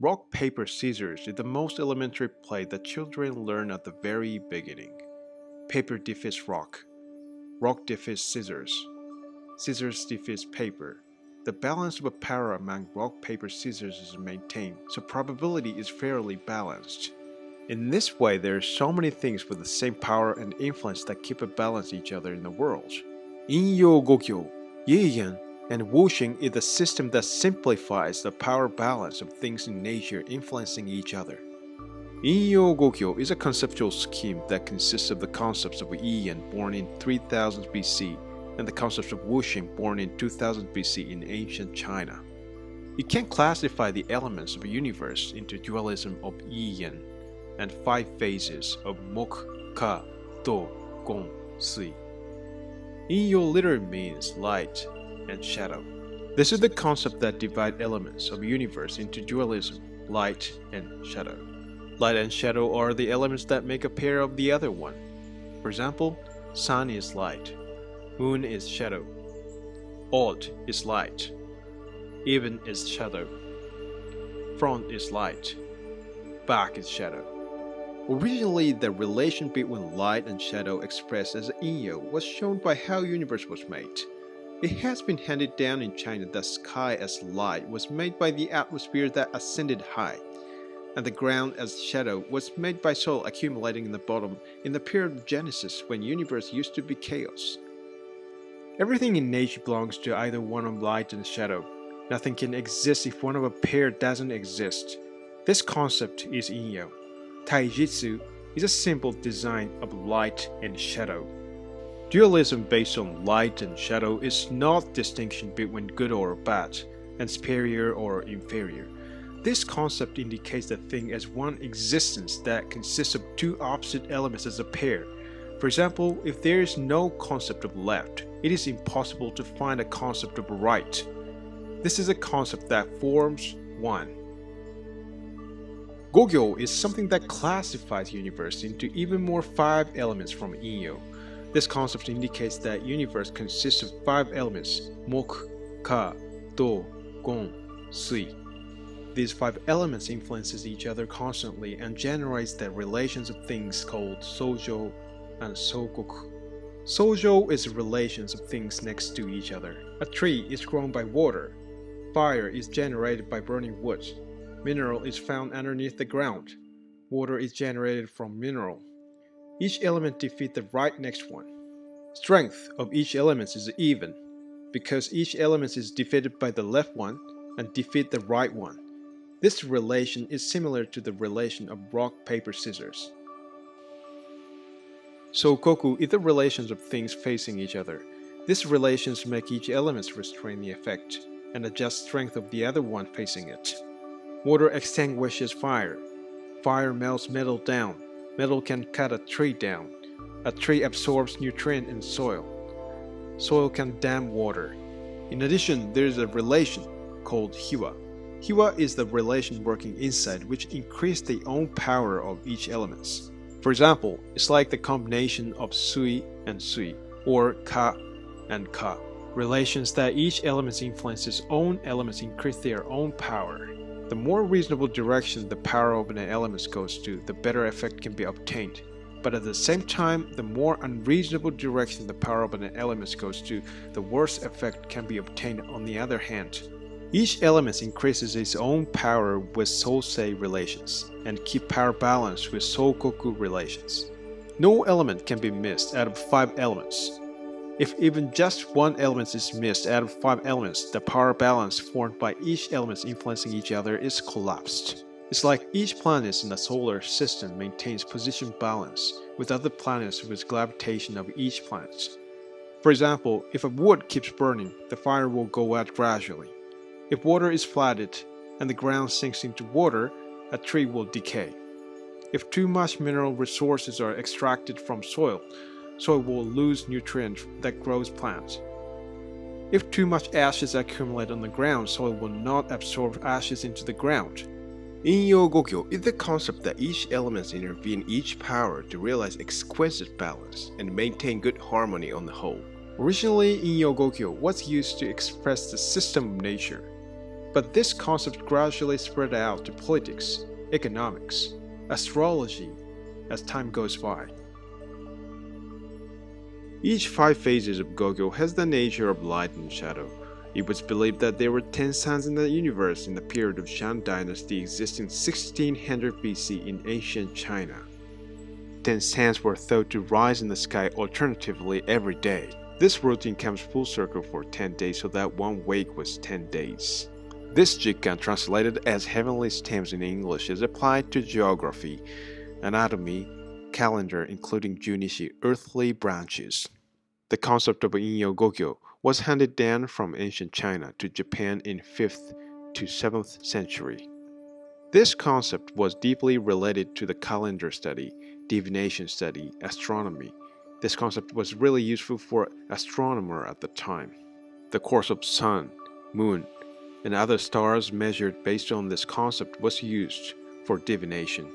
Rock, paper, scissors is the most elementary play that children learn at the very beginning. Paper defeats rock. Rock defeats scissors. Scissors defeats paper. The balance of power among rock, paper, scissors is maintained, so probability is fairly balanced. In this way, there are so many things with the same power and influence that keep and balance each other in the world. 阴陽五行, Yin and Wuxing is a system that simplifies the power balance of things in nature influencing each other. 陰陽五行 is a conceptual scheme that consists of the concepts of Yin born in 3000 BC and the concepts of Wuxing born in 2000 BC in ancient China. You can classify the elements of a universe into dualism of Yin and 5 phases of Mok, Ka, Do, Gong, Sui. Yin literally means light and shadow. This is the concept that divides elements of a universe into dualism, light and shadow. Light and shadow are the elements that make a pair of the other one. For example, sun is light, moon is shadow, odd is light, even is shadow, front is light, back is shadow. Originally, the relation between light and shadow expressed as yin was shown by how the universe was made. It has been handed down in China that sky as light was made by the atmosphere that ascended high, and the ground as shadow was made by soil accumulating in the bottom in the period of Genesis when the universe used to be chaos. Everything in nature belongs to either one of light and shadow. Nothing can exist if one of a pair doesn't exist. This concept is yin. Taijitsu is a simple design of light and shadow. Dualism based on light and shadow is not distinction between good or bad, and superior or inferior. This concept indicates the thing as one existence that consists of two opposite elements as a pair. For example, if there is no concept of left, it is impossible to find a concept of right. This is a concept that forms one. Gogyo is something that classifies the universe into even more 5 elements from yin. This concept indicates that universe consists of 5 elements: Mok, Ka, Do, Gong, Sui. These 5 elements influences each other constantly and generates the relations of things called Sojo and Sogoku. Sojo is the relations of things next to each other. A tree is grown by water. Fire is generated by burning wood. Mineral is found underneath the ground. Water is generated from mineral. Each element defeats the right next one. Strength of each element is even, because each element is defeated by the left one and defeat the right one. This relation is similar to the relation of rock, paper, scissors. Sokoku is the relations of things facing each other. These relations make each element restrain the effect and adjust strength of the other one facing it. Water extinguishes fire. Fire melts metal down. Metal can cut a tree down. A tree absorbs nutrient in soil. Soil can dam water. In addition, there is a relation called Hiwa. Hiwa is the relation working inside which increases the own power of each element. For example, it's like the combination of Sui and Sui, or Ka and Ka. Relations that each element influences own elements increase their own power. The more reasonable direction the power of an element goes to, the better effect can be obtained. But at the same time, the more unreasonable direction the power of an element goes to, the worse effect can be obtained on the other hand. Each element increases its own power with Sosei relations, and keep power balance with Sokoku relations. No element can be missed out of 5 elements. If even just one element is missed out of 5 elements, the power balance formed by each element influencing each other is collapsed. It's like each planet in the solar system maintains position balance with other planets with gravitation of each planet. For example, if a wood keeps burning, the fire will go out gradually. If water is flooded and the ground sinks into water, a tree will decay. If too much mineral resources are extracted from soil, soil will lose nutrients that grows plants. If too much ashes accumulate on the ground, soil will not absorb ashes into the ground.阴陽五行is the concept that each element intervene each power to realize exquisite balance and maintain good harmony on the whole. Originally, 陰陽五行was used to express the system of nature, But this concept gradually spread out to politics, economics, astrology as time goes by. Each 5 phases of Gogyo has the nature of light and shadow. It was believed that there were 10 suns in the universe in the period of Shang Dynasty existing 1600 BC in ancient China. 10 suns were thought to rise in the sky alternatively every day. This routine comes full circle for 10 days, so that one week was 10 days. This jiggan, translated as heavenly stems in English, is applied to geography, anatomy, calendar, including Junichi earthly branches. The concept of Inyo Gogyo was handed down from ancient China to Japan in 5th to 7th century. This concept was deeply related to the calendar study, divination study, astronomy. This concept was really useful for astronomers at the time. The course of sun, moon, and other stars measured based on this concept was used for divination.